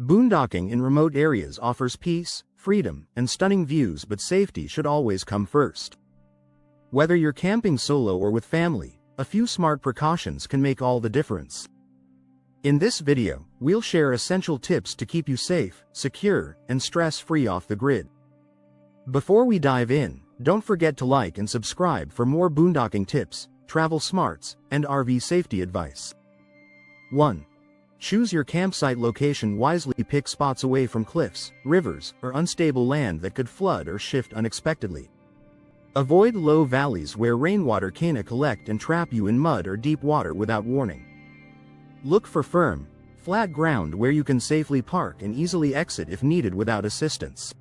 Boondocking in remote areas offers peace, freedom, and stunning views, but safety should always come first. Whether you're camping solo or with family, a few smart precautions can make all the difference. In this video, we'll share essential tips to keep you safe, secure, and stress-free off the grid. Before we dive in, don't forget to like and subscribe for more boondocking tips, travel smarts, and RV safety advice. 1. Choose your campsite location wisely. Pick spots away from cliffs, rivers, or unstable land that could flood or shift unexpectedly. Avoid low valleys where rainwater can collect and trap you in mud or deep water without warning. Look for firm, flat ground where you can safely park and easily exit if needed without assistance.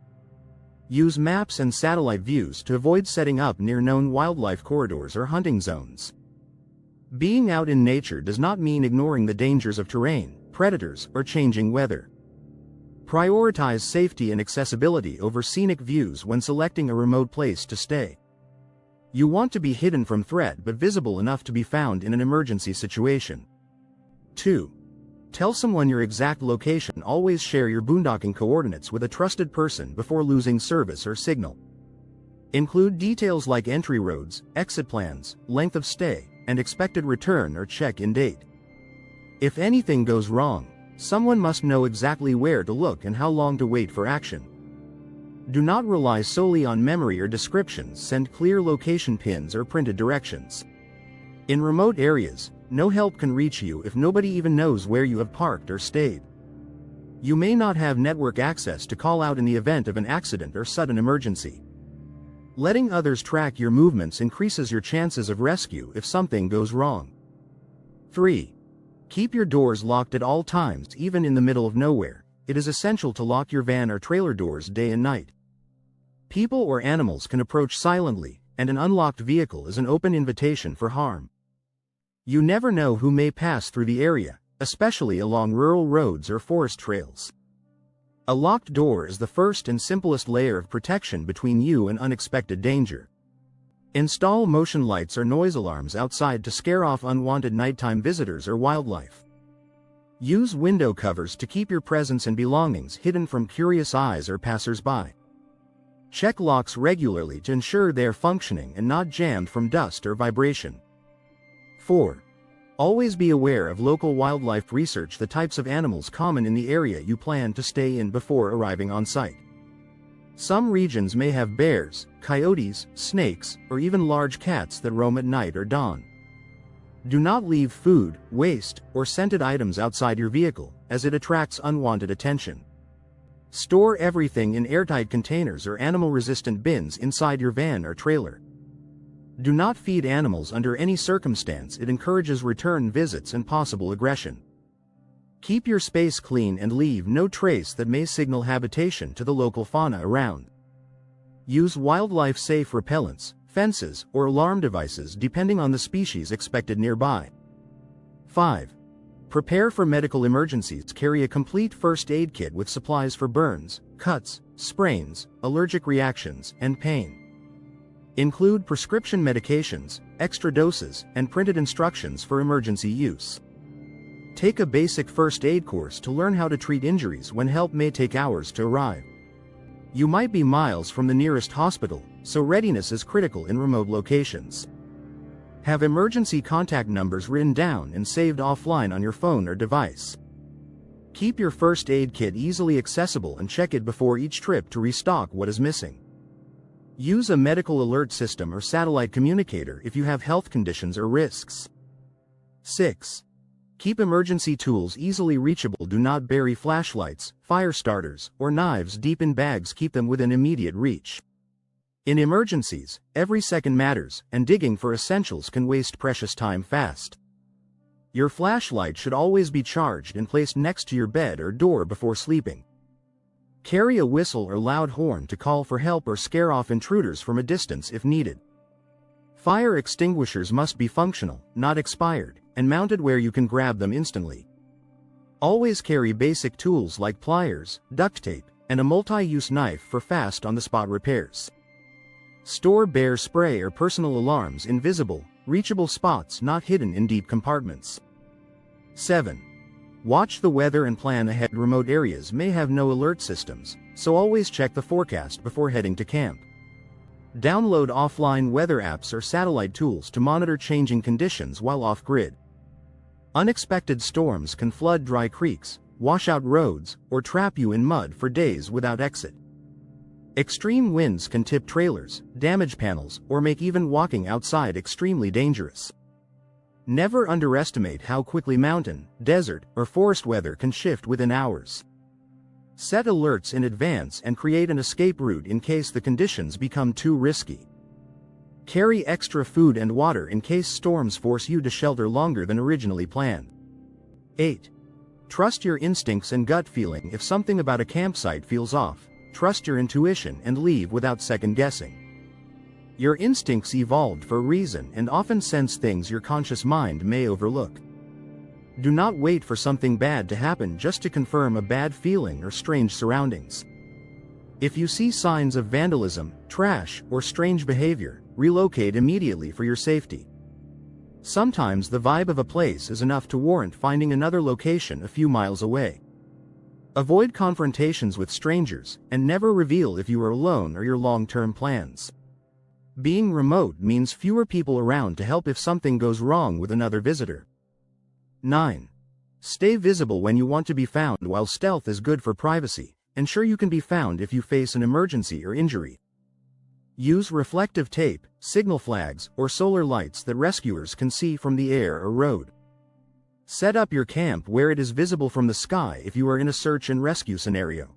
Use maps and satellite views to avoid setting up near known wildlife corridors or hunting zones. Being out in nature does not mean ignoring the dangers of terrain, predators, or changing weather. Prioritize safety and accessibility over scenic views when selecting a remote place to stay. You want to be hidden from threat but visible enough to be found in an emergency situation. 2. Tell someone your exact location. Always share your boondocking coordinates with a trusted person before losing service or signal. Include details like entry roads, exit plans, length of stay, and expected return or check-in date. If anything goes wrong, someone must know exactly where to look and how long to wait for action. Do not rely solely on memory or descriptions. Send clear location pins or printed directions. In remote areas, no help can reach you if nobody even knows where you have parked or stayed. You may not have network access to call out in the event of an accident or sudden emergency. Letting others track your movements increases your chances of rescue if something goes wrong. 3. Keep your doors locked at all times. Even in the middle of nowhere, it is essential to lock your van or trailer doors day and night. People or animals can approach silently, and an unlocked vehicle is an open invitation for harm. You never know who may pass through the area, especially along rural roads or forest trails. A locked door is the first and simplest layer of protection between you and unexpected danger. Install motion lights or noise alarms outside to scare off unwanted nighttime visitors or wildlife. Use window covers to keep your presence and belongings hidden from curious eyes or passers-by. Check locks regularly to ensure they are functioning and not jammed from dust or vibration. 4. Always be aware of local wildlife. Research the types of animals common in the area you plan to stay in before arriving on site. Some regions may have bears, coyotes, snakes, or even large cats that roam at night or dawn. Do not leave food, waste, or scented items outside your vehicle, as it attracts unwanted attention. Store everything in airtight containers or animal-resistant bins inside your van or trailer. Do not feed animals under any circumstance. It encourages return visits and possible aggression. Keep your space clean and leave no trace that may signal habitation to the local fauna around. Use wildlife-safe repellents, fences, or alarm devices depending on the species expected nearby. 5. Prepare for medical emergencies. Carry a complete first aid kit with supplies for burns, cuts, sprains, allergic reactions, and pain. Include prescription medications, extra doses, and printed instructions for emergency use. Take a basic first aid course to learn how to treat injuries when help may take hours to arrive. You might be miles from the nearest hospital, so readiness is critical in remote locations. Have emergency contact numbers written down and saved offline on your phone or device. Keep your first aid kit easily accessible and check it before each trip to restock what is missing. Use a medical alert system or satellite communicator if you have health conditions or risks. 6. Keep emergency tools easily reachable. Do not bury flashlights, fire starters, or knives deep in bags. Keep them within immediate reach. In emergencies, every second matters, and digging for essentials can waste precious time fast. Your flashlight should always be charged and placed next to your bed or door before sleeping. Carry a whistle or loud horn to call for help or scare off intruders from a distance if needed. Fire extinguishers must be functional, not expired, and mounted where you can grab them instantly. Always carry basic tools like pliers, duct tape, and a multi-use knife for fast on-the-spot repairs. Store bear spray or personal alarms in visible, reachable spots, not hidden in deep compartments. 7. Watch the weather and plan ahead. Remote areas may have no alert systems, so always check the forecast before heading to camp. Download offline weather apps or satellite tools to monitor changing conditions while off-grid. Unexpected storms can flood dry creeks, wash out roads, or trap you in mud for days without exit. Extreme winds can tip trailers, damage panels, or make even walking outside extremely dangerous. Never underestimate how quickly mountain, desert, or forest weather can shift within hours. Set alerts in advance and create an escape route in case the conditions become too risky. Carry extra food and water in case storms force you to shelter longer than originally planned. 8. Trust your instincts and gut feeling. If something about a campsite feels off, trust your intuition and leave without second guessing. Your instincts evolved for a reason and often sense things your conscious mind may overlook. Do not wait for something bad to happen just to confirm a bad feeling or strange surroundings. If you see signs of vandalism, trash, or strange behavior, relocate immediately for your safety. Sometimes the vibe of a place is enough to warrant finding another location a few miles away. Avoid confrontations with strangers, and never reveal if you are alone or your long-term plans. Being remote means fewer people around to help if something goes wrong with another visitor. 9. Stay visible when you want to be found. While stealth is good for privacy, ensure you can be found if you face an emergency or injury. Use reflective tape, signal flags, or solar lights that rescuers can see from the air or road. Set up your camp where it is visible from the sky if you are in a search and rescue scenario.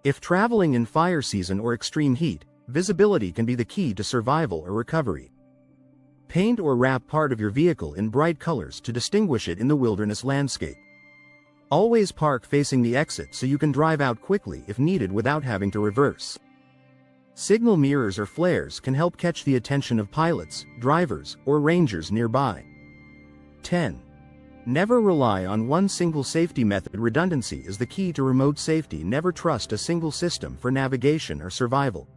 If traveling in fire season or extreme heat, visibility can be the key to survival or recovery. Paint or wrap part of your vehicle in bright colors to distinguish it in the wilderness landscape. Always park facing the exit so you can drive out quickly if needed without having to reverse. Signal mirrors or flares can help catch the attention of pilots, drivers, or rangers nearby. 10. Never rely on one single safety method. Redundancy is the key to remote safety. Never trust a single system for navigation or survival.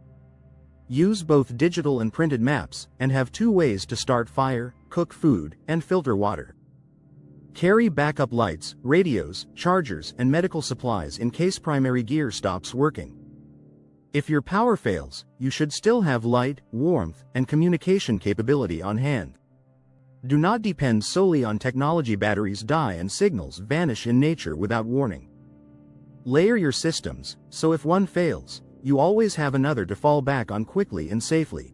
Use both digital and printed maps, and have 2 ways to start fire, cook food, and filter water. Carry backup lights, radios, chargers, and medical supplies in case primary gear stops working. If your power fails, you should still have light, warmth, and communication capability on hand. Do not depend solely on technology. Batteries die and signals vanish in nature without warning. Layer your systems, so if one fails, you always have another to fall back on quickly and safely.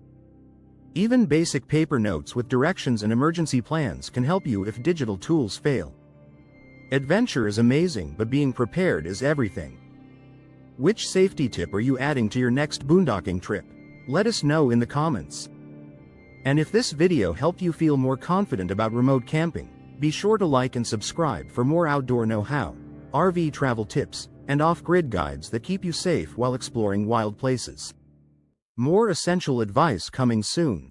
Even basic paper notes with directions and emergency plans can help you if digital tools fail. Adventure is amazing, but being prepared is everything. Which safety tip are you adding to your next boondocking trip? Let us know in the comments. And if this video helped you feel more confident about remote camping, be sure to like and subscribe for more outdoor know-how, RV travel tips, and off-grid guides that keep you safe while exploring wild places. More essential advice coming soon.